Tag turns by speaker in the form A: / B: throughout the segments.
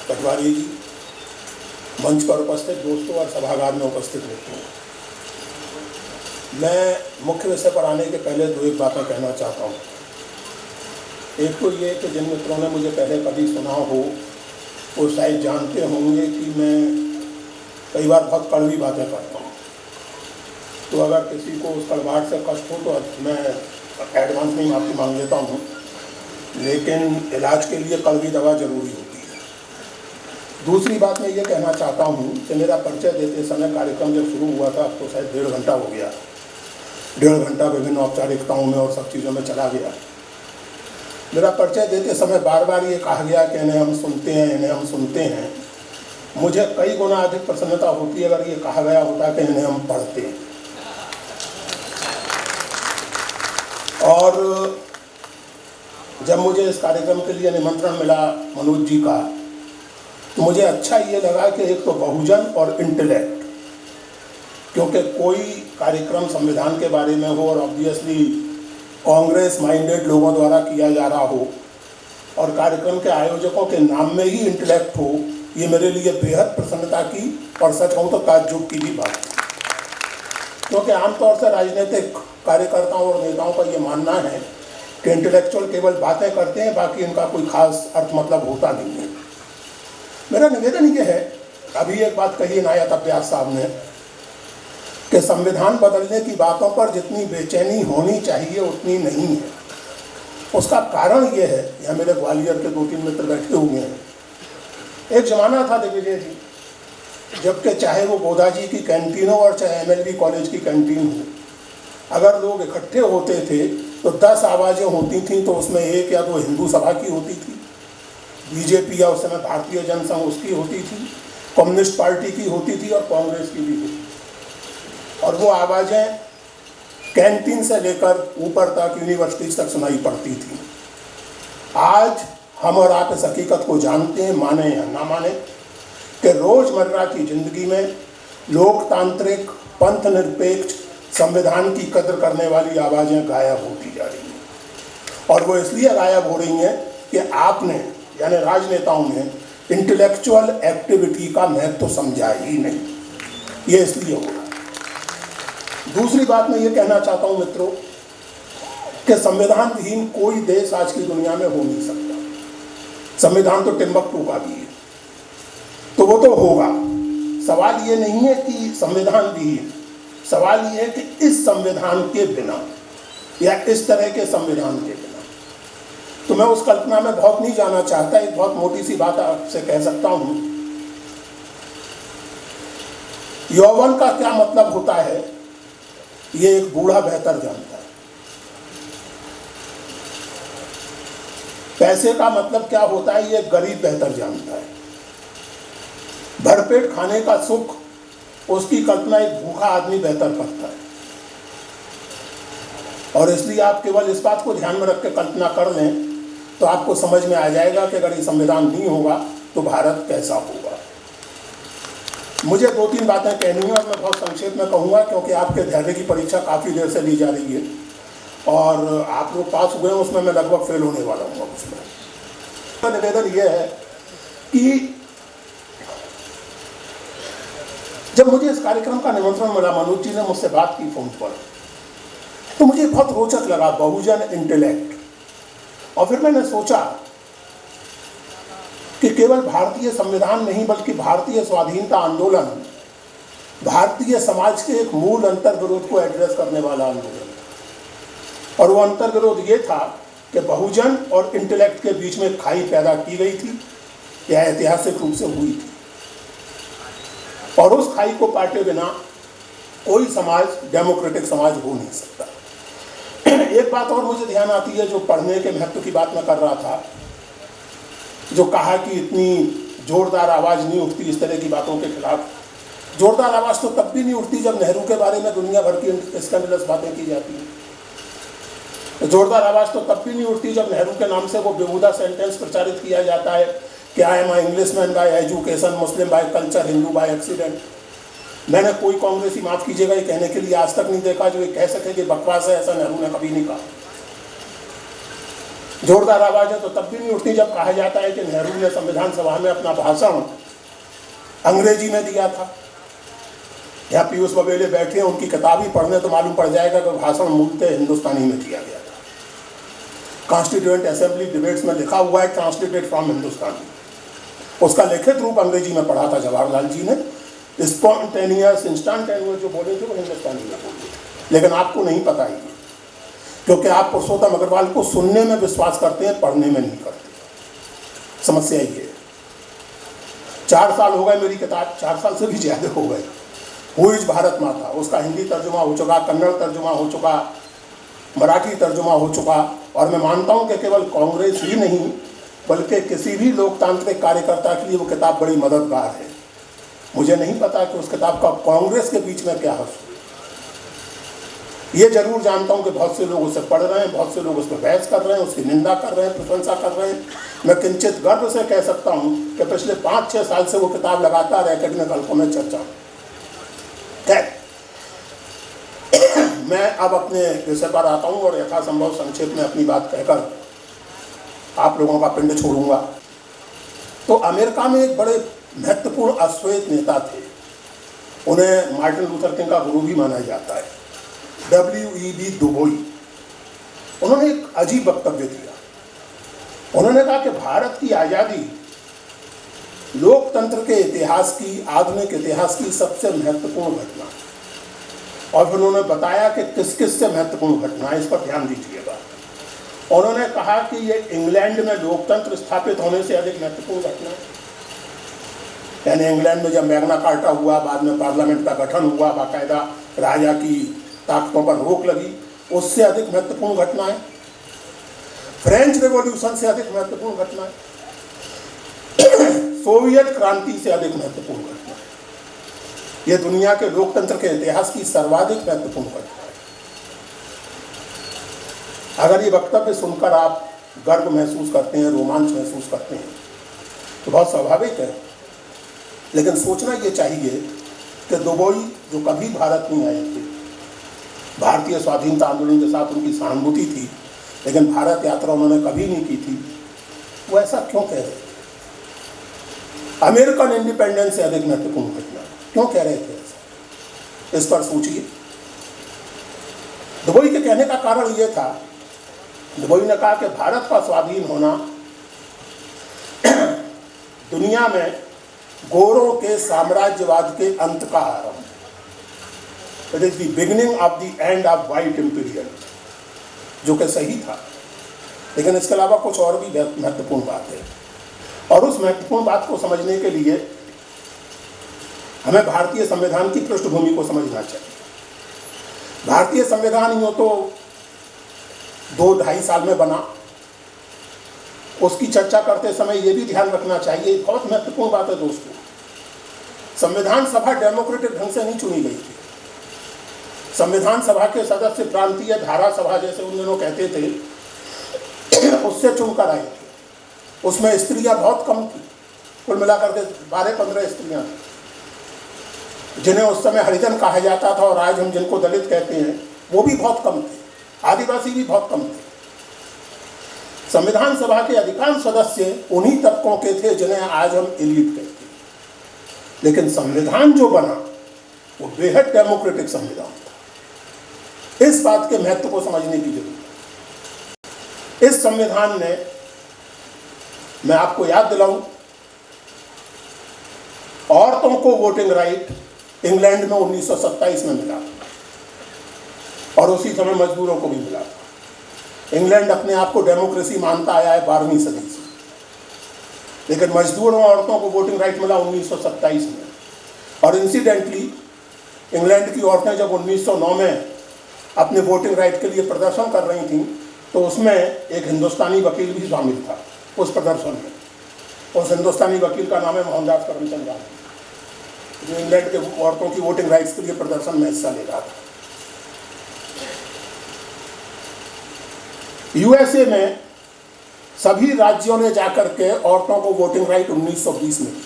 A: पटवारी जी, मंच पर उपस्थित दोस्तों और सभागार में उपस्थित मित्रों, मैं मुख्य विषय पर आने के पहले दो एक बातें कहना चाहता हूँ। एक तो ये कि जिन मित्रों ने मुझे पहले कभी सुना हो वो शायद जानते होंगे कि मैं कई बार बहुत कड़वी बातें करता हूँ, तो अगर किसी को उस कड़वाहट से कष्ट हो तो मैं एडवांस में माफ़ी मांग लेता हूँ, लेकिन इलाज के लिए कड़वी दवा जरूरी होती है। दूसरी बात मैं ये कहना चाहता हूँ कि मेरा परिचय देते समय कार्यक्रम जब शुरू हुआ था, अब तो शायद 1.5 घंटा हो गया, 1.5 घंटा विभिन्न औपचारिकताओं में और सब चीज़ों में चला गया। मेरा परिचय देते समय बार बार ये कहा गया कि इन्हें हम सुनते हैं, इन्हें हम सुनते हैं। मुझे कई गुना अधिक प्रसन्नता होती अगर ये कहा गया होता कि इन्हें हम पढ़ते हैं। और जब मुझे इस कार्यक्रम के लिए निमंत्रण मिला मनोज जी का, तो मुझे अच्छा ये लगा कि एक तो बहुजन और इंटेलेक्ट, क्योंकि कोई कार्यक्रम संविधान के बारे में हो और ऑब्वियसली कांग्रेस माइंडेड लोगों द्वारा किया जा रहा हो और कार्यक्रम के आयोजकों के नाम में ही इंटेलेक्ट हो, ये मेरे लिए बेहद प्रसन्नता की और सच कहूँ तो ताज्जुब की भी बात है। क्योंकि आमतौर से राजनीतिक कार्यकर्ताओं और नेताओं का ये मानना है कि इंटेलेक्चुअल केवल बातें करते हैं, बाकी इनका कोई खास अर्थ मतलब होता नहीं है। मेरा निवेदन ये है, अभी एक बात कही इनायत अब्यास साहब ने कि संविधान बदलने की बातों पर जितनी बेचैनी होनी चाहिए उतनी नहीं है। उसका कारण ये है, यहाँ मेरे ग्वालियर के 2-3 मित्र बैठे हुए हैं। एक जमाना था दिग्विजय जी, जबकि चाहे वो गोदा जी की कैंटीन हो और चाहे MLB कॉलेज की कैंटीन हो, अगर लोग इकट्ठे होते थे तो 10 आवाज़ें होती थीं, तो उसमें 1 या 2 हिंदू सभा की होती थी, बीजेपी या उस समय भारतीय जनसंघ उसकी होती थी, कम्युनिस्ट पार्टी की होती थी और कांग्रेस की भी होती थी। और वो आवाज़ें कैंटीन से लेकर ऊपर तक यूनिवर्सिटी तक सुनाई पड़ती थी। आज हम और आप इस हकीकत को जानते हैं, माने या ना माने, कि रोज़मर्रा की ज़िंदगी में लोकतांत्रिक, पंथ निरपेक्ष, संविधान की कद्र करने वाली आवाज़ें गायब होती जा रही हैं। और वो इसलिए गायब हो रही हैं कि आपने यानी राजनेताओं ने इंटेलेक्चुअल एक्टिविटी का महत्व तो समझा ही नहीं। ये इसलिए हो रहा है। दूसरी बात मैं ये कहना चाहता हूँ मित्रों कि संविधान विहीन कोई देश आज की दुनिया में हो नहीं सकता। संविधान तो टिम्बकटू का भी है, तो वो तो होगा। सवाल ये नहीं है कि संविधान विहीन, सवाल ये है कि इस संविधान के बिना या इस तरह के संविधान के बिना। तो मैं उस कल्पना में बहुत नहीं जाना चाहता। एक बहुत मोटी सी बात आपसे कह सकता हूँ, यौवन का क्या मतलब होता है ये एक बूढ़ा बेहतर जानता है। पैसे का मतलब क्या होता है ये एक गरीब बेहतर जानता है। भरपेट खाने का सुख उसकी कल्पना एक भूखा आदमी बेहतर करता है। और इसलिए आप केवल इस बात को ध्यान में रख के कल्पना कर लें तो आपको समझ में आ जाएगा कि अगर ये संविधान नहीं होगा तो भारत कैसा होगा। मुझे 2-3 बातें कहनी है और मैं बहुत संक्षेप में कहूँगा, क्योंकि आपके धैर्य की परीक्षा काफ़ी देर से ली जा रही है और आप लोग पास हुए हैं, उसमें मैं लगभग फेल होने वाला हूँ। उसमें तो निवेदन ये है कि जब मुझे इस कार्यक्रम का निमंत्रण मिला, मनोज जी ने मुझसे बात की फोन पर, तो मुझे बहुत रोचक लगा बहुजन इंटेलेक्ट। और फिर मैंने सोचा कि केवल भारतीय संविधान नहीं बल्कि भारतीय स्वाधीनता आंदोलन भारतीय समाज के एक मूल अंतर्विरोध को एड्रेस करने वाला आंदोलन। और वो अंतर्विरोध ये था कि बहुजन और इंटेलेक्ट के बीच में खाई पैदा की गई थी या ऐतिहासिक रूप से हुई थी, और उस खाई को पाटे बिना कोई समाज डेमोक्रेटिक समाज हो नहीं सकता। एक बात और मुझे ध्यान आती है, जो पढ़ने के महत्व की बात मैं कर रहा था, जो कहा कि इतनी जोरदार आवाज़ नहीं उठती इस तरह की बातों के खिलाफ। जोरदार आवाज़ तो तब भी नहीं उठती जब नेहरू के बारे में दुनिया भर की स्कैंडलस बातें की जाती हैं। जोरदार आवाज़ तो तब भी नहीं उठती जब नेहरू के नाम से वो बेहुदा सेंटेंस प्रचारित किया जाता है कि I am Englishman bye education, Muslim by culture, Hindu by accident. मैंने कोई कांग्रेसी, माफ़ कीजिएगा, ये कहने के लिए आज तक नहीं देखा जो ये कह सके कि बकवास है, ऐसा नेहरू ने कभी नहीं कहा। जोरदार आवाज़ें तो तब भी नहीं उठती जब कहा जाता है कि नेहरू ने संविधान सभा में अपना भाषण अंग्रेजी में दिया था। यहाँ पीयूष बबेले बैठे हैं, उनकी किताब ही पढ़ने तो मालूम पड़ जाएगा कि भाषण मूलतः हिंदुस्तानी में दिया गया था। कॉन्स्टिट्यूएंट असेंबली डिबेट्स में लिखा हुआ है ट्रांसलेटेड फ्रॉम हिंदुस्तानी, उसका लिखित रूप अंग्रेजी में पढ़ा था जवाहरलाल जी ने। स्पॉन्टेनियस इंस्टेंटेनियस जो बोले थे वो हिंदुस्तानी में बोले, लेकिन आपको नहीं पता है ये, क्योंकि आप पुरुषोत्तम अग्रवाल को सुनने में विश्वास करते हैं, पढ़ने में नहीं करते। समस्या ये है। 4 साल हो गए मेरी किताब, 4 साल से भी ज़्यादा हो गए, हु इज भारत माता, उसका हिंदी तर्जुमा हो चुका, कन्नड़ तर्जुमा हो चुका, मराठी तर्जुमा हो चुका। और मैं मानता हूँ कि केवल कांग्रेस ही नहीं बल्कि किसी भी लोकतांत्रिक कार्यकर्ता के लिए वो किताब बड़ी मददगार है। मुझे नहीं पता कि उस किताब का कांग्रेस के बीच में क्या हश्र। ये जरूर जानता हूँ कि बहुत से लोग उसे पढ़ रहे हैं, बहुत से लोग उस पर बहस कर रहे हैं, उसकी निंदा कर रहे हैं, प्रशंसा कर रहे हैं। मैं किंचित गर्व से कह सकता हूँ कि पिछले 5-6 साल से वो किताब लगातार एकेडमिक हल्कों में चर्चा है। मैं अब अपने विषय पर आता हूँ और यथासंभव संक्षेप में अपनी बात कहकर आप लोगों का पिंड छोड़ूंगा। तो अमेरिका में एक बड़े महत्वपूर्ण अश्वेत नेता थे, उन्हें मार्टिन लूथर किंग का गुरु भी माना जाता है, W.E.B. दुबोई। उन्होंने एक अजीब वक्तव्य दिया। उन्होंने कहा कि भारत की आज़ादी लोकतंत्र के इतिहास की, आधुनिक इतिहास की सबसे महत्वपूर्ण घटना है। और फिर उन्होंने बताया कि किस किस से महत्वपूर्ण घटना है, इस पर ध्यान दीजिएगा। उन्होंने कहा कि ये इंग्लैंड में लोकतंत्र स्थापित होने से अधिक महत्वपूर्ण घटना है। यानी इंग्लैंड में जब मैग्ना कार्टा हुआ, बाद में पार्लियामेंट का गठन हुआ, बाकायदा राजा की ताकतों पर रोक लगी, उससे अधिक महत्वपूर्ण घटना है। फ्रेंच रिवॉल्यूशन से अधिक महत्वपूर्ण घटना है। सोवियत क्रांति से अधिक महत्वपूर्ण घटना है। यह दुनिया के लोकतंत्र के इतिहास की सर्वाधिक महत्वपूर्ण घटना है। अगर ये वक्तव्य सुनकर आप गर्व महसूस करते हैं, रोमांच महसूस करते हैं, तो बहुत स्वाभाविक है। लेकिन सोचना ये चाहिए कि दुबोई जो कभी भारत नहीं आए थे, भारतीय स्वाधीनता आंदोलन के साथ उनकी सहानुभूति थी, लेकिन भारत यात्रा उन्होंने कभी नहीं की थी, वो ऐसा क्यों कह रहे थे? अमेरिकन इंडिपेंडेंस से अधिक महत्वपूर्ण घटना क्यों कह रहे थे ऐसा? इस पर सोचिए। दुबोई के कहने का कारण ये था, दुबोई ने कहा कि भारत का स्वाधीन होना दुनिया में गोरों के साम्राज्यवाद के अंत का आरंभ, it is the beginning of the end of white imperial, जो कि सही था। लेकिन इसके अलावा कुछ और भी महत्वपूर्ण बात है, और उस महत्वपूर्ण बात को समझने के लिए हमें भारतीय संविधान की पृष्ठभूमि को समझना चाहिए। भारतीय संविधान यूँ तो 2-2.5 साल में बना। उसकी चर्चा करते समय ये भी ध्यान रखना चाहिए, बहुत महत्वपूर्ण बात है दोस्तों, संविधान सभा डेमोक्रेटिक ढंग से नहीं चुनी गई थी। संविधान सभा के सदस्य प्रांतीय धारा सभा जैसे उन दिनों कहते थे, उससे चुनकर आए थे। उसमें स्त्रियां बहुत कम थी, कुल मिलाकर के 12-15 स्त्रियां थी, जिन्हें उस समय हरिजन कहा जाता था, और आज हम जिनको दलित कहते हैं वो भी बहुत कम थे, आदिवासी भी बहुत कम थे। संविधान सभा के अधिकांश सदस्य उन्हीं तबकों के थे जिन्हें आज हम एलीट कहते हैं। लेकिन संविधान जो बना वो बेहद डेमोक्रेटिक संविधान था। इस बात के महत्व को समझने की जरूरत है। इस संविधान ने, मैं आपको याद दिलाऊं, औरतों को वोटिंग राइट इंग्लैंड में 1927 में मिला, और उसी समय मजदूरों को भी मिला। इंग्लैंड अपने आप को डेमोक्रेसी मानता आया है 12वीं सदी से, लेकिन मजदूरों और औरतों को वोटिंग राइट मिला 1927 में। और इंसिडेंटली इंग्लैंड की औरतें जब 1909 में अपने वोटिंग राइट के लिए प्रदर्शन कर रही थीं, तो उसमें एक हिंदुस्तानी वकील भी शामिल था उस प्रदर्शन में। उस हिंदुस्तानी वकील का नाम है मोहनदास करमचंद गांधी, जो इंग्लैंड के औरतों की वोटिंग राइट्स के लिए प्रदर्शन में हिस्सा ले रहा था। यूएसए में सभी राज्यों ने जाकर के औरतों को वोटिंग राइट 1920 में दी।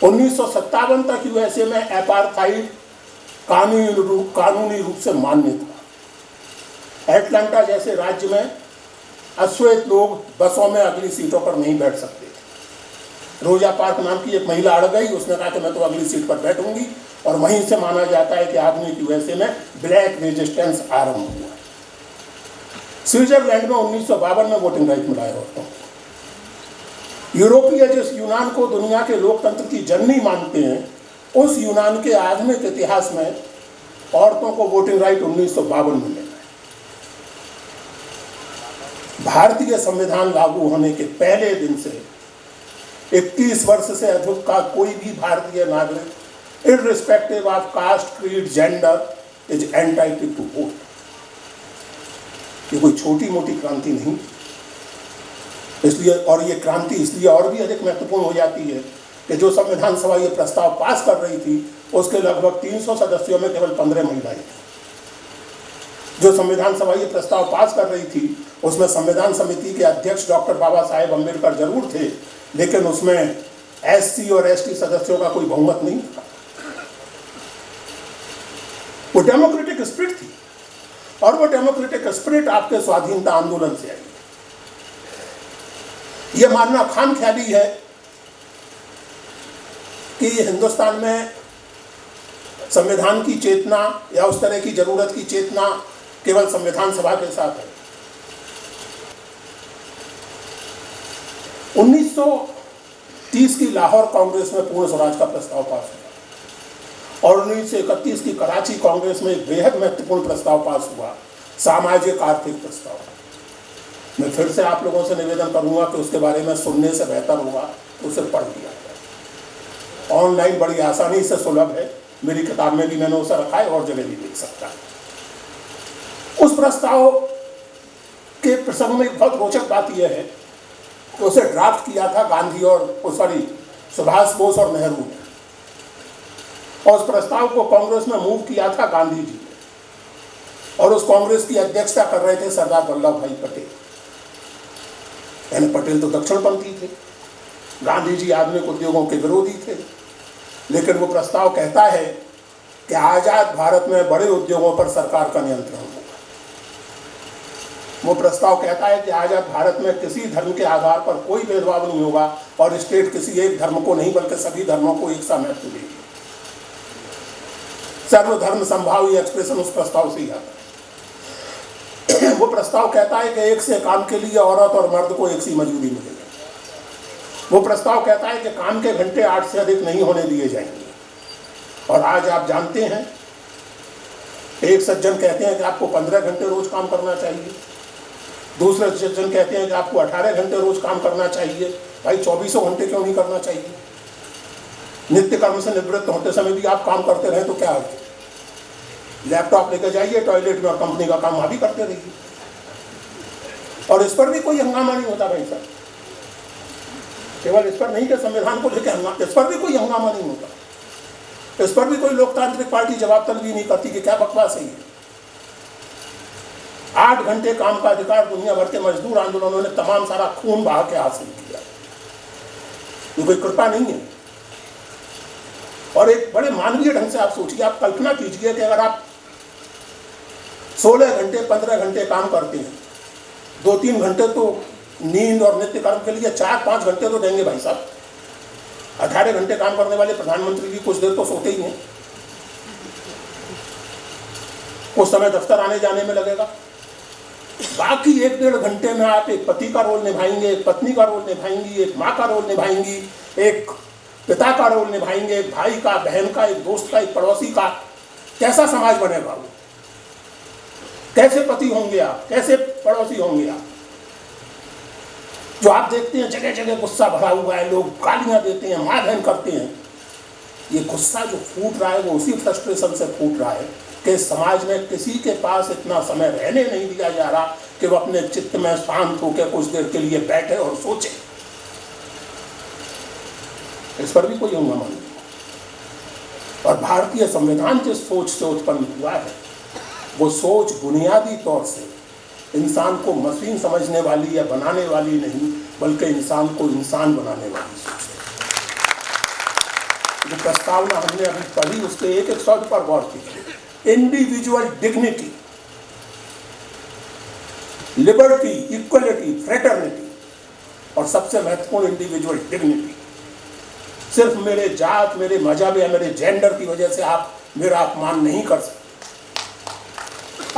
A: 1957 तक यूएसए में एपार्थाइड कानूनी रूप से मान्य था। एटलांटा जैसे राज्य में अश्वेत लोग बसों में अगली सीटों पर नहीं बैठ सकते थे। रोजा पार्क नाम की एक महिला अड़ गई, उसने कहा कि मैं तो अगली सीट पर बैठूंगी, और वहीं से माना जाता है कि आधुनिक यूएसए में ब्लैक रेजिस्टेंस आरंभ हुआ। स्विट्जरलैंड में 1952 में वोटिंग राइट मिला है औरतों को। यूरोपीय जिस यूनान को दुनिया के लोकतंत्र की जननी मानते हैं, उस यूनान के आधुनिक इतिहास में औरतों को वोटिंग राइट 1952 में मिला है। भारतीय संविधान लागू होने के पहले दिन से 21 वर्ष से अधिक का कोई भी भारतीय नागरिक irrespective of caste, creed, gender is entitled to vote. ये कोई छोटी मोटी क्रांति नहीं, इसलिए, और ये क्रांति इसलिए और भी अधिक महत्वपूर्ण हो जाती है कि जो संविधान सभा ये प्रस्ताव पास कर रही थी उसके लगभग 300 सदस्यों में केवल 15 महिलाएं थी। जो संविधान सभा ये प्रस्ताव पास कर रही थी उसमें संविधान समिति के अध्यक्ष डॉक्टर बाबा साहेब अम्बेडकर जरूर थे, लेकिन उसमें एससी और एसटी सदस्यों का कोई बहुमत नहीं था। वो डेमोक्रेटिक स्पिरिट थी, और वो डेमोक्रेटिक स्पिरिट आपके स्वाधीनता आंदोलन से आई। ये मानना खामख्याली है कि हिंदुस्तान में संविधान की चेतना या उस तरह की जरूरत की चेतना केवल संविधान सभा के साथ है। 1930 की लाहौर कांग्रेस में पूर्ण स्वराज का प्रस्ताव पास हुआ, और 1931 की कराची कांग्रेस में एक बेहद महत्वपूर्ण प्रस्ताव पास हुआ, सामाजिक आर्थिक प्रस्ताव। मैं फिर से आप लोगों से निवेदन करूंगा कि उसके बारे में सुनने से बेहतर होगा तो उसे पढ़ लिया जाए। ऑनलाइन बड़ी आसानी से सुलभ है, मेरी किताब में भी मैंने उसे रखा है, और जगह भी देख सकता है। उस प्रस्ताव के प्रसंग में एक बहुत रोचक बात यह है कि उसे ड्राफ्ट किया था गांधी और सुभाष बोस और नेहरू ने, और उस प्रस्ताव को कांग्रेस में मूव किया था गांधी जी ने, और उस कांग्रेस की अध्यक्षता कर रहे थे सरदार वल्लभ भाई पटेल। यानी पटेल तो दक्षिणपंथी थे, गांधी जी आधुनिक उद्योगों के विरोधी थे, लेकिन वो प्रस्ताव कहता है कि आजाद भारत में बड़े उद्योगों पर सरकार का नियंत्रण होगा। वो प्रस्ताव कहता है कि आजाद भारत में किसी धर्म के आधार पर कोई भेदभाव नहीं होगा, और स्टेट किसी एक धर्म को नहीं बल्कि सभी धर्मों को एक सा महत्व देगी। सर्वधर्म संभाव ये एक्सप्रेशन उस प्रस्ताव से ही आता है। वो प्रस्ताव कहता है कि एक से काम के लिए औरत और मर्द को एक सी मजदूरी मिलेगी। वो प्रस्ताव कहता है कि काम के घंटे 8 से अधिक नहीं होने दिए जाएंगे। और आज आप जानते हैं, एक सज्जन कहते हैं कि आपको 15 घंटे रोज काम करना चाहिए, दूसरे सज्जन कहते हैं कि आपको 18 घंटे रोज काम करना चाहिए। भाई 24 घंटे क्यों नहीं करना चाहिए? नित्य कर्म से निवृत्त होते समय भी आप काम करते रहे तो क्या है? लैपटॉप लेकर जाइए टॉयलेट में और कंपनी का काम वहां भी करते रहिए, और इस पर भी कोई हंगामा नहीं होता भाई साहब। केवल इस पर नहीं कि संविधान को लेकर हंगामा, इस पर भी कोई हंगामा नहीं होता। इस पर भी कोई लोकतांत्रिक पार्टी जवाब तलबी नहीं करती कि क्या बकवास है ये। 8 घंटे काम का अधिकार दुनिया भर के मजदूर आंदोलनों ने तमाम सारा खून बहा के हासिल किया, ये कोई कृपा नहीं है। और एक बड़े मानवीय ढंग से आप सोचिए, आप कल्पना कीजिए कि अगर आप 16 घंटे 15 घंटे काम करते हैं, 2-3 घंटे तो नींद और नित्य कर्म के लिए 4-5 घंटे तो देंगे भाई साहब। 18 घंटे काम करने वाले प्रधानमंत्री भी कुछ देर तो सोते ही हैं, कुछ समय दफ्तर आने जाने में लगेगा। बाकी 1-1.5 घंटे में आप एक पति का रोल निभाएंगे, एक पत्नी का रोल निभाएंगी, एक माँ का रोल निभाएंगी, एक पिता का रोल निभाएंगे, एक भाई का, बहन का, एक दोस्त का, एक पड़ोसी का। कैसा समाज बनेगा वो? कैसे पति होंगे आप? कैसे पड़ोसी होंगे आप? जो आप देखते हैं जगह जगह गुस्सा भरा हुआ है, लोग गालियां देते हैं, मार बहन करते हैं। ये गुस्सा जो फूट रहा है वो उसी फ्रस्ट्रेशन से फूट रहा है कि समाज में किसी के पास इतना समय रहने नहीं दिया जा रहा कि वो अपने चित्त में शांत होकर कुछ देर के लिए बैठे और सोचे। इस पर भी कोई हंगामा नहीं। और भारतीय संविधान जिस सोच से उत्पन्न हुआ है वो सोच बुनियादी तौर से इंसान को मशीन समझने वाली या बनाने वाली नहीं, बल्कि इंसान को इंसान बनाने वाली सोच है। जो प्रस्तावना हमने अभी पढ़ी उसके एक एक शब्द पर गौर कीजिए। Individual dignity, liberty, equality, fraternity और सबसे महत्वपूर्ण इंडिविजुअल डिग्निटी। सिर्फ मेरे जात, मेरे मजहब या मेरे जेंडर की वजह से आप मेरा अपमान नहीं कर सकते।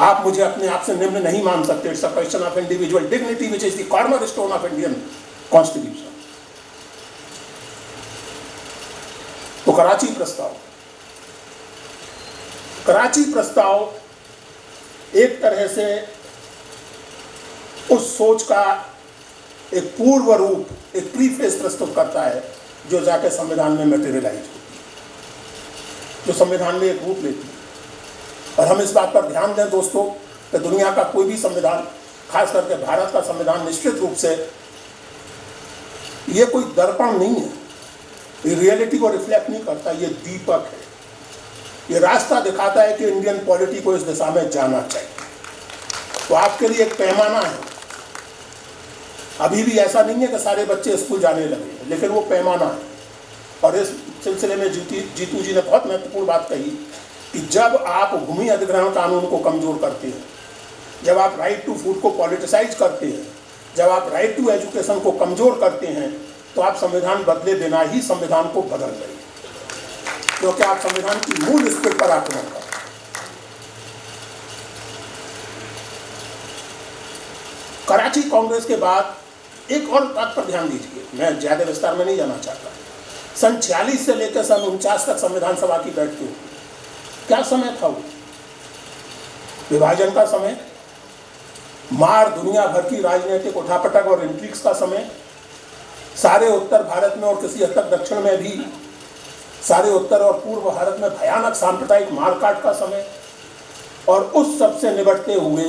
A: आप मुझे अपने आप से निम्न नहीं मान सकते। It's a question of individual dignity which is the cornerstone of Indian constitution. तो कराची प्रस्ताव, कराची प्रस्ताव एक तरह से उस सोच का एक पूर्व रूप, एक प्रीफेस प्रस्तुत करता है जो जाके संविधान में मटेरियलाइज होती है, जो संविधान में एक रूप लेती है। और हम इस बात पर ध्यान दें दोस्तों कि दुनिया का कोई भी संविधान, खास करके भारत का संविधान, निश्चित रूप से ये कोई दर्पण नहीं है, ये रियलिटी को रिफ्लेक्ट नहीं करता, ये दीपक है। ये रास्ता दिखाता है कि इंडियन पॉलिटी को इस दिशा में जाना चाहिए। तो आपके लिए एक पैमाना है। अभी भी ऐसा नहीं है कि सारे बच्चे स्कूल जाने लगे, लेकिन वो पैमाना है। और इस सिलसिले में जीतू जी ने बहुत महत्वपूर्ण बात कही कि जब आप भूमि अधिग्रहण कानून को कमजोर करते हैं, जब आप राइट टू फूड को पॉलिटिसाइज करते हैं, जब आप राइट टू एजुकेशन को कमजोर करते हैं, तो आप संविधान बदले बिना ही संविधान को बदल रहे हैं, क्योंकि आप संविधान की मूल स्पिरिट पर आक्रमण करते हैं। कराची कांग्रेस के बाद एक और बात पर ध्यान दीजिए, मैं ज्यादा विस्तार में नहीं जाना चाहता। सन 46 से लेकर सन 49 तक संविधान सभा की बैठकें हुई। क्या समय था वो? विभाजन का समय, मार दुनिया भर की राजनीतिक उठापटक और इंट्रिग्स का समय, सारे उत्तर भारत में और किसी हद तक दक्षिण में भी सारे उत्तर और पूर्व भारत में भयानक सांप्रदायिक मारकाट का समय। और उस सब से निपटते हुए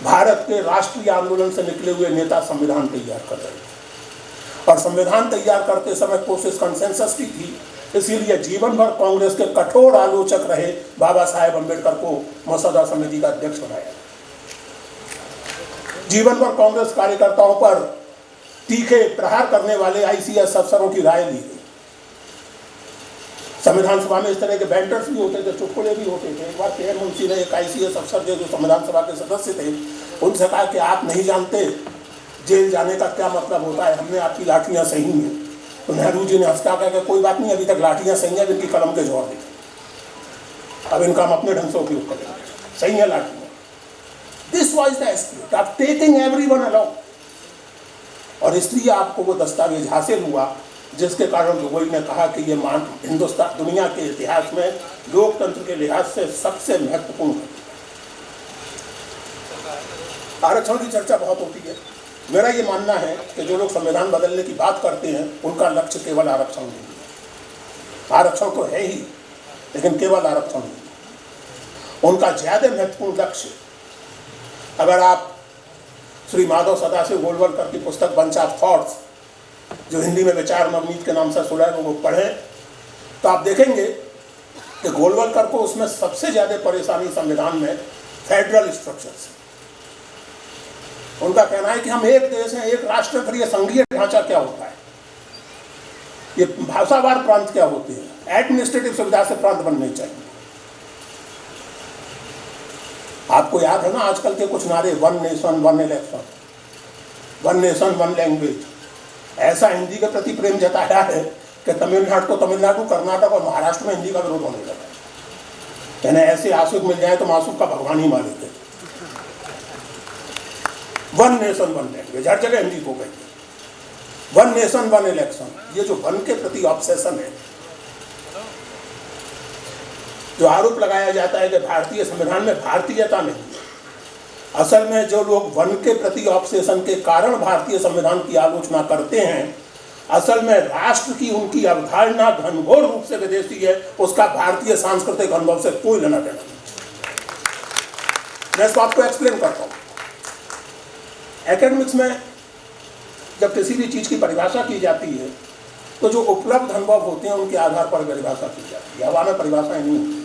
A: भारत के राष्ट्रीय आंदोलन से निकले हुए नेता संविधान तैयार कर रहे थे। और संविधान तैयार करते समय कोशिश कंसेंसस की थी, इसीलिए जीवन भर कांग्रेस के कठोर आलोचक रहे बाबा साहेब अम्बेडकर को मसौदा समिति का अध्यक्ष बनाया। जीवन भर कांग्रेस कार्यकर्ताओं पर तीखे प्रहार करने वाले आईसीएस अफसरों की राय ली गई। संविधान सभा में इस तरह के बैंटर्स भी होते थे, चुटकुले भी होते थे। एक बार के.एम. मुंशी ने एक आईसीएस अफसर जो संविधान सभा के सदस्य थे, उनसे कहा कि आप नहीं जानते जेल जाने का क्या मतलब होता है, हमने आपकी लाठियां सही हैं। तो नेहरू जी ने हंसता कहा कि कोई बात नहीं, अभी तक लाठियां सही हैं, इनकी कलम के जोर देखें, अब इनका हम अपने ढंग से उपयोग करेंगे, सही है लाठियां। This was the spirit of taking everyone along. और इसलिए आपको वो दस्तावेज हासिल हुआ जिसके कारण गोगोई ने कहा कि ये हिंदुस्तान दुनिया के इतिहास में लोकतंत्र के लिहाज से सबसे महत्वपूर्ण है। आरक्षण की चर्चा बहुत होती है। मेरा ये मानना है कि जो लोग संविधान बदलने की बात करते हैं उनका लक्ष्य केवल आरक्षण नहीं है। आरक्षण तो है ही, लेकिन केवल आरक्षण नहीं। उनका ज्यादा महत्वपूर्ण लक्ष्य, अगर आप श्री माधव सदाशिव गोलवलकर की पुस्तक बंच ऑफ थॉट्स, जो हिंदी में विचार नवनीत के नाम से सुना है, वो पढ़ें, तो आप देखेंगे कि गोलवलकर को उसमें सबसे ज्यादा परेशानी संविधान में फेडरल स्ट्रक्चर्स। उनका कहना है कि हम एक देश हैं, एक राष्ट्र, फिर ये संघीय ढांचा क्या होता है, ये भाषावार प्रांत क्या होते हैं, एडमिनिस्ट्रेटिव सुविधा से प्रांत बनने चाहिए। आपको याद है ना आजकल के कुछ नारे, one nation one election, one nation one language. ऐसा हिंदी के प्रति प्रेम जताया है कि तमिलनाडु को तमिलनाडु, कर्नाटक और महाराष्ट्र में हिंदी का विरोध होने लगा। यानी ऐसे आंसू मिल जाए तो मासूक का भगवान ही मालिक है। वन नेशन वन लैंग्वेज, हर जगह हिंदी हो गई। वन नेशन वन इलेक्शन, ये जो वन के प्रति ऑब्सेशन है, जो आरोप लगाया जाता है कि भारतीय संविधान में भारतीयता नहीं है, असल में जो लोग वन के प्रति ऑब्सेशन के कारण भारतीय संविधान की आलोचना करते हैं, असल में राष्ट्र की उनकी अवधारणा घनघोर रूप से विदेशी है, उसका भारतीय सांस्कृतिक अनुभव से कोई लेना देना नहीं। मैं इस बात को एक्सप्लेन करता हूँ। एकेडमिक्स में जब किसी भी चीज की परिभाषा की जाती है तो जो उपलब्ध अनुभव होते हैं उनके आधार पर परिभाषा की जाती है, हवा में परिभाषाएं नहीं होती है।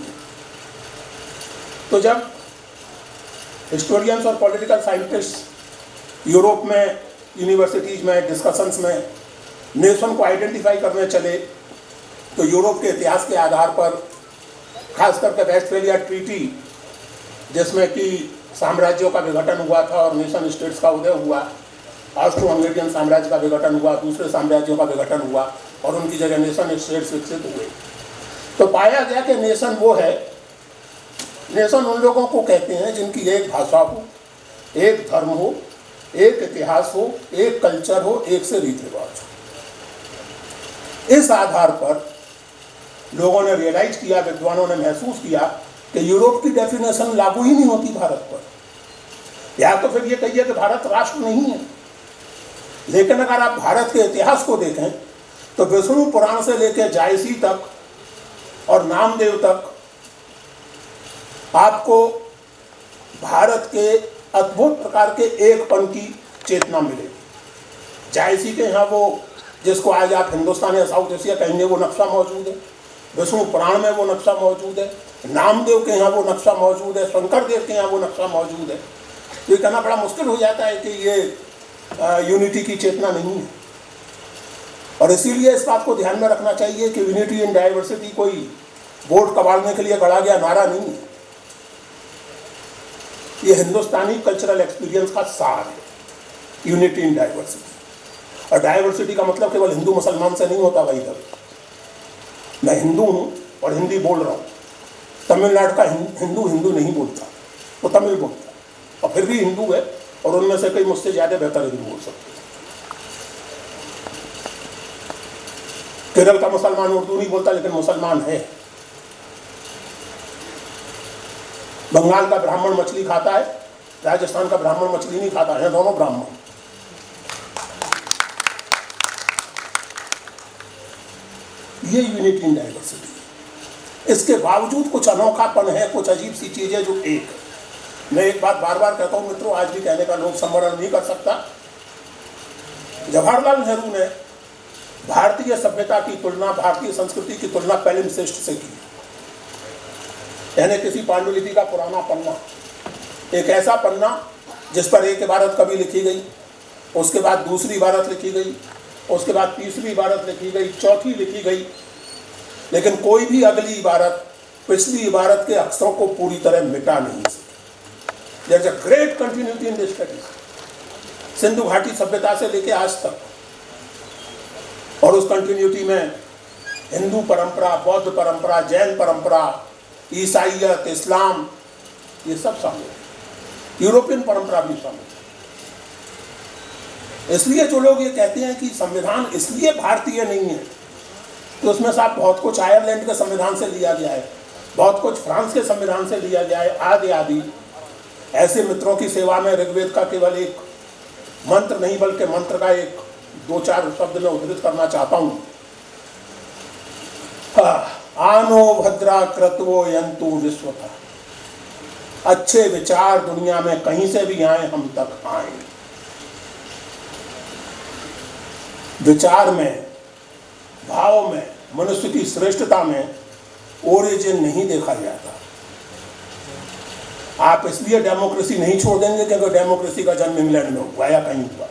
A: तो जब हिस्टोरियंस और पॉलिटिकल साइंटिस्ट यूरोप में यूनिवर्सिटीज में डिस्कशंस में नेशन को आइडेंटिफाई करने चले, तो यूरोप के इतिहास के आधार पर खास करके वेस्टफेलिया ट्रीटी, जिसमें कि साम्राज्यों का विघटन हुआ था और नेशन स्टेट्स का उदय हुआ। ऑस्ट्रो हंगेरियन साम्राज्य का विघटन हुआ, दूसरे साम्राज्यों का विघटन हुआ और उनकी जगह नेशन स्टेट्स विकसित हुए। तो पाया गया कि नेशन वो है, नेशन उन लोगों को कहते हैं जिनकी एक भाषा हो, एक धर्म हो, एक इतिहास हो, एक कल्चर हो, एक से रीति रिवाज हो। इस आधार पर लोगों ने रियलाइज किया, विद्वानों ने महसूस किया कि यूरोप की डेफिनेशन लागू ही नहीं होती भारत पर। या तो फिर ये कहिए कि भारत राष्ट्र नहीं है। लेकिन अगर आप भारत के इतिहास को देखें तो विष्णु पुराण से लेकर जायसी तक और नामदेव तक आपको भारत के अद्भुत प्रकार के एकपन की चेतना मिलेगी। जायसी के यहाँ वो जिसको आज आप हिंदुस्तान या साउथ एशिया कहेंगे वो नक्शा मौजूद है, विष्णु पुराण में वो नक्शा मौजूद है, नामदेव के यहाँ वो नक्शा मौजूद है, शंकर देव के यहाँ वो नक्शा मौजूद है। तो ये कहना बड़ा मुश्किल हो जाता है कि ये यूनिटी की चेतना नहीं है। और इसीलिए इस बात को ध्यान में रखना चाहिए कि यूनिटी इन डाइवर्सिटी कोई वोट कबाड़ने के लिए गढ़ा गया नारा नहीं है। ये हिंदुस्तानी कल्चरल एक्सपीरियंस का सार है, यूनिटी इन डाइवर्सिटी। और डाइवर्सिटी का मतलब केवल हिंदू मुसलमान से नहीं होता भाई। तब मैं हिंदू हूँ और हिंदी बोल रहा हूँ, तमिलनाडु का हिंदू हिंदू नहीं बोलता, वो तमिल बोलता और फिर भी हिंदू है, और उनमें से कई मुझसे ज़्यादा बेहतर हिंदू बोल सकते हैं। केरल का मुसलमान उर्दू नहीं बोलता लेकिन मुसलमान है। बंगाल का ब्राह्मण मछली खाता है, राजस्थान का ब्राह्मण मछली नहीं खाता है, दोनों ब्राह्मण। ये यूनिटी इन डाइवर्सिटी। इसके बावजूद कुछ अनोखापन है, कुछ अजीब सी चीजें जो एक। मैं एक बात बार बार कहता हूं मित्रों, आज भी कहने का लोग सम्वरण नहीं कर सकता। जवाहरलाल नेहरू ने भारतीय सभ्यता की तुलना, भारतीय संस्कृति की तुलना पैलिम्सेस्ट से की। यानी किसी पांडुलिपि का पुराना पन्ना, एक ऐसा पन्ना जिस पर एक इबारत कभी लिखी गई, उसके बाद दूसरी इबारत लिखी गई, उसके बाद तीसरी इबारत लिखी गई, चौथी लिखी गई, लेकिन कोई भी अगली इबारत पिछली इबारत के अक्षरों को पूरी तरह मिटा नहीं सकी। There is a great continuity in this studies, Sindhu घाटी सभ्यता से लेकर आज तक। और उस कंटिन्यूटी में हिंदू परंपरा, बौद्ध परंपरा, जैन परंपरा, ईसाइयत, इस्लाम, ये सब शामिल है। यूरोपियन परंपरा भी शामिल है। इसलिए जो लोग ये कहते हैं कि संविधान इसलिए भारतीय नहीं है, तो उसमें साथ बहुत कुछ आयरलैंड के संविधान से लिया गया है, बहुत कुछ फ्रांस के संविधान से लिया गया है, आदि आदि। ऐसे मित्रों की सेवा में ऋग्वेद का केवल एक मंत्र नहीं बल्कि मंत्र का एक दो चार शब्द में उद्धृत करना चाहता हूं। आनो भद्रा क्रतवो यंतु विश्वता, अच्छे विचार दुनिया में कहीं से भी आए हम तक आए। विचार में, भाव में, मनुष्य की श्रेष्ठता में ओरिजिन नहीं देखा जाता। आप इसलिए डेमोक्रेसी नहीं छोड़ देंगे क्योंकि डेमोक्रेसी का जन्म इंग्लैंड में हुआ या कहीं हुआ।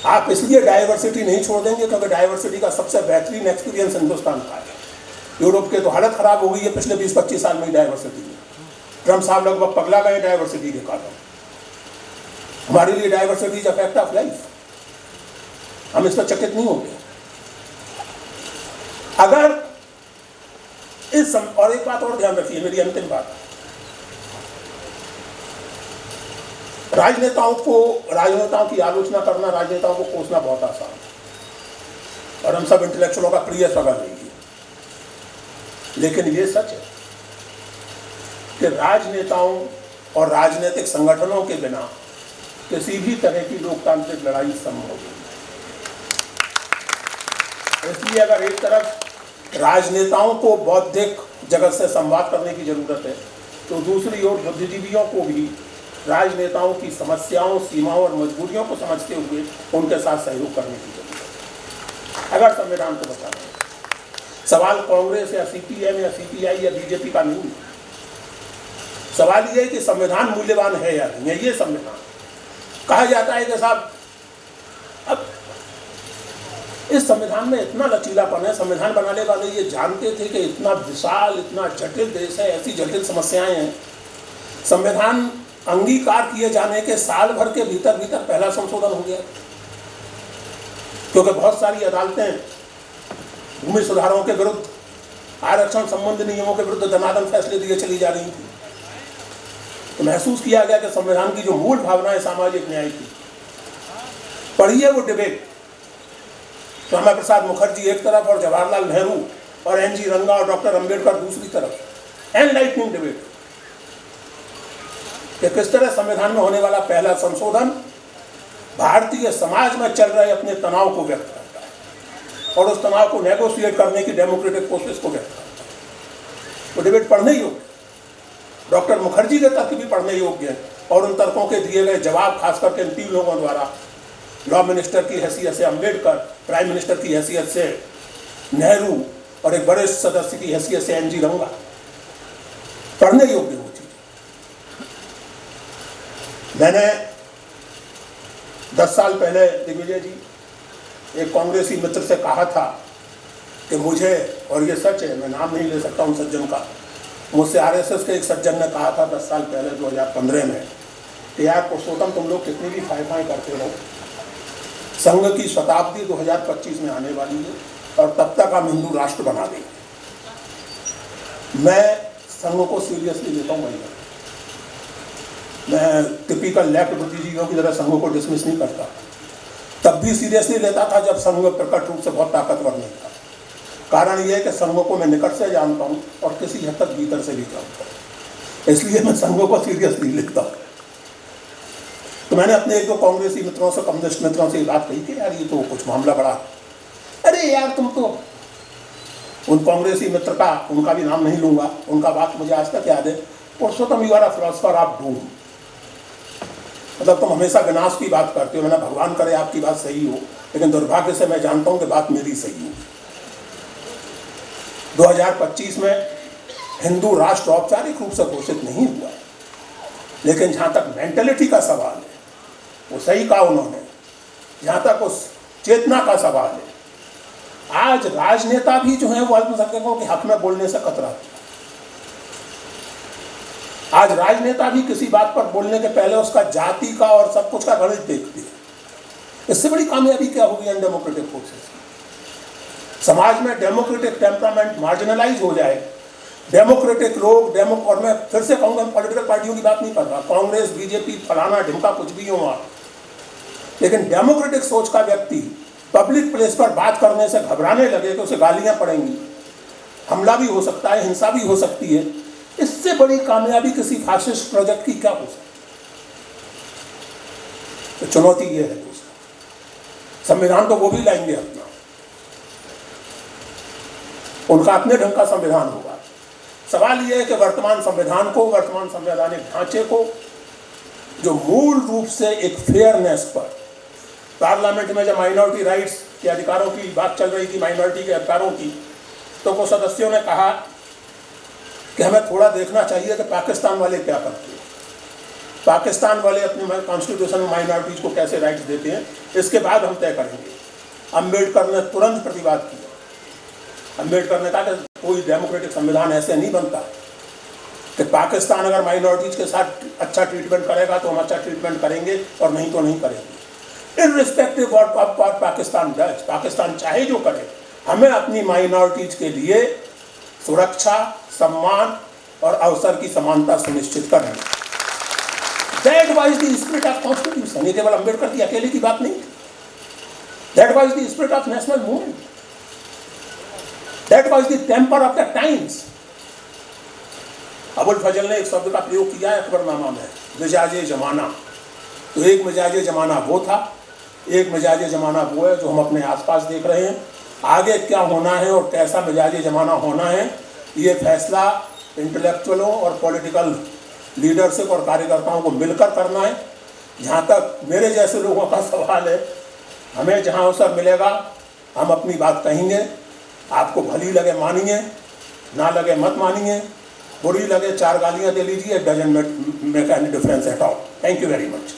A: आप इसलिए डाइवर्सिटी नहीं छोड़ देंगे क्योंकि डाइवर्सिटी का सबसे बेहतरीन एक्सपीरियंस हिंदुस्तान का है। यूरोप के तो हालत खराब हो गई है पिछले 20-25 साल में डाइवर्सिटी में। ट्रम्प साहब लगभग पगला गए डाइवर्सिटी के कारण। हमारे लिए diversity is a fact of life, हम इस पर चकित नहीं होंगे। अगर और एक बात और ध्यान रखिए, मेरी अंतिम बात, राजनेताओं की आलोचना करना, राजनेताओं को कोसना बहुत आसान है और हम सब इंटेलेक्चुअलों का प्रिय सवाल नहीं है। लेकिन ये सच है कि राजनेताओं और राजनीतिक संगठनों के बिना किसी भी तरह की लोकतांत्रिक लड़ाई संभव नहीं। इसलिए अगर एक तरफ राजनेताओं को बौद्धिक जगत से संवाद करने की जरूरत है, तो दूसरी ओर बुद्धिजीवियों को भी राजनेताओं की समस्याओं, सीमाओं और मजबूरियों को समझते हुए उनके साथ सहयोग करने की जरूरत है अगर संविधान को बचाना है। सवाल कांग्रेस या सीपीएम या सीपीआई या बीजेपी का नहीं है। सवाल यह है कि संविधान मूल्यवान है या नहीं है। ये संविधान कहा जाता है कि साहब अब इस संविधान में इतना लचीलापन है, संविधान बनाने वाले ये जानते थे कि इतना विशाल, इतना जटिल देश है, ऐसी जटिल समस्याएं हैं। संविधान अंगीकार किए जाने के साल भर के भीतर भीतर पहला संशोधन हो गया, क्योंकि बहुत सारी अदालतें भूमि सुधारों के विरुद्ध, आरक्षण संबंधी नियमों के विरुद्ध दनादन फैसले दिए चली जा रही थी। तो महसूस किया गया कि संविधान की जो मूल भावना है सामाजिक न्याय की, पढ़िए वो डिबेट, श्यामा प्रसाद मुखर्जी एक तरफ और जवाहरलाल नेहरू और एन.जी. रंगा और डॉक्टर अंबेडकर दूसरी तरफ, एनलाइटनिंग डिबेट कि किस तरह संविधान में होने वाला पहला संशोधन भारतीय समाज में चल रहे अपने तनाव को व्यक्त करता है और उस तनाव को नेगोशिएट करने की डेमोक्रेटिक प्रोसेस को व्यक्त करता है। वो डिबेट पढ़ने योग्य, डॉक्टर मुखर्जी के तर्क भी पढ़ने योग्य है और उन तर्कों के दिए गए जवाब खास करके इन 3 लोगों द्वारा, लॉ मिनिस्टर की हैसियत से अंबेडकर, प्राइम मिनिस्टर की हैसियत से नेहरू और एक बड़े सदस्य की हैसियत से एन.जी. रंगा, पढ़ने योग्य वो चीज। मैंने 10 साल पहले दिग्विजय जी एक कांग्रेसी मित्र से कहा था कि मुझे, और ये सच है, मैं नाम नहीं ले सकता उन सज्जन का, मुझसे आरएसएस के एक सज्जन ने कहा था 10 साल पहले 2015 में कि यार पुरुषोत्तम तुम लोग कितनी भी फाई करते रहो, संघ की शताब्दी 2025 में आने वाली है और तब तक हम हिंदू राष्ट्र बना देंगे। मैं संघ को सीरियसली लेता हूँ भैया, मैं टिपिकल लेफ्ट बुद्धिजीवियों की तरह संघ को डिसमिस नहीं करता, तब भी सीरियसली लेता था जब संघ प्रकट रूप से बहुत ताकतवर नहीं था। कारण यह है कि संघ को मैं निकट से जानता हूँ और किसी हद तक भीतर से भी जानता हूँ, इसलिए मैं संघ को सीरियसली लेता हूँ। तो मैंने अपने 1-2 कांग्रेसी मित्रों से, कम्युनिस्ट मित्रों से ये बात कही कि यार ये तो कुछ मामला बड़ा, अरे यार तुम तो, उन कांग्रेसी मित्र का, उनका भी नाम नहीं लूंगा, उनका बात मुझे आज तक याद है, Purushottam you are a philosopher of doom, मतलब तुम हमेशा विनाश की बात करते हो। मैंने भगवान करे आपकी बात सही हो, लेकिन दुर्भाग्य से मैं जानता हूं कि बात मेरी सही हो। 2025 में हिंदू राष्ट्र औपचारिक रूप से घोषित नहीं हुआ, लेकिन जहां तक मेंटेलिटी का सवाल है वो सही कहा उन्होंने, जहां तक उस चेतना का सवाल है, आज राजनेता भी जो है वो अल्पसंख्यकों के हक में बोलने से कतराते हैं। आज राजनेता भी किसी बात पर बोलने के पहले उसका जाति का और सब कुछ का गणित देखते हैं। इससे बड़ी कामयाबी क्या होगी अनडेमोक्रेटिक फोर्सेस की? समाज में डेमोक्रेटिक टेम्परामेंट मार्जिनलाइज हो जाए, डेमोक्रेटिक लोग, और मैं फिर से कहूँगा पॉलिटिकल पार्टियों की बात नहीं कर रहा, कांग्रेस, बीजेपी, फलाना ढिमका कुछ भी हो वहाँ, लेकिन डेमोक्रेटिक सोच का व्यक्ति पब्लिक प्लेस पर बात करने से घबराने लगे कि उसे गालियाँ पड़ेंगी, हमला भी हो सकता है, हिंसा भी हो सकती है, इससे बड़ी कामयाबी किसी फासिस्ट प्रोजेक्ट की क्या हो सकती है? तो चुनौती ये है दोस्तों, संविधान तो वो भी लाएंगे अपना, उनका अपने ढंग का संविधान होगा। सवाल यह है कि वर्तमान संविधान को, वर्तमान संवैधानिक ढांचे को, जो मूल रूप से एक फेयरनेस पर, पार्लियामेंट में जब माइनॉरिटी राइट्स के अधिकारों की बात चल रही थी, माइनॉरिटी के अधिकारों की, तो कुछ सदस्यों ने कहा कि हमें थोड़ा देखना चाहिए कि पाकिस्तान वाले क्या करते हैं, पाकिस्तान वाले अपने कॉन्स्टिट्यूशन में माइनॉरिटीज को कैसे राइट्स देते हैं, इसके बाद हम तय करेंगे। अंबेडकर ने तुरंत प्रतिवाद किया। अंबेडकर ने कहा कि कोई डेमोक्रेटिक संविधान ऐसे नहीं बनता कि पाकिस्तान अगर माइनॉरिटीज के साथ अच्छा ट्रीटमेंट करेगा तो हम अच्छा ट्रीटमेंट करेंगे और नहीं तो नहीं करेंगे। Irrespective of what Pakistan does, Pakistan चाहे जो करे, हमें अपनी माइनॉरिटीज के लिए सुरक्षा, सम्मान और अवसर की समानता सुनिश्चित करनी। That was the spirit of constitution. ये केवल अंबेडकर की अकेले की बात नहीं, that was the spirit of national movement, that was the temper of the times. Abul Fazl ने एक शब्द का प्रयोग किया है अकबरनामा में, मिजाजे जमाना। तो एक मिजाजे जमाना वो था, एक मिजाजे जमाना वो है जो हम अपने आसपास देख रहे हैं। आगे क्या होना है और कैसा मिजाजे जमाना होना है, ये फैसला इंटेलेक्चुअलों और पॉलिटिकल लीडरशिप और कार्यकर्ताओं को मिलकर करना है। जहाँ तक मेरे जैसे लोगों का सवाल है, हमें जहाँ अवसर मिलेगा हम अपनी बात कहेंगे। आपको भली लगे मानिए, ना लगे मत मानिए, बुरी लगे 4 गालियाँ दे लीजिए, doesn't make any difference at all. Thank you very much.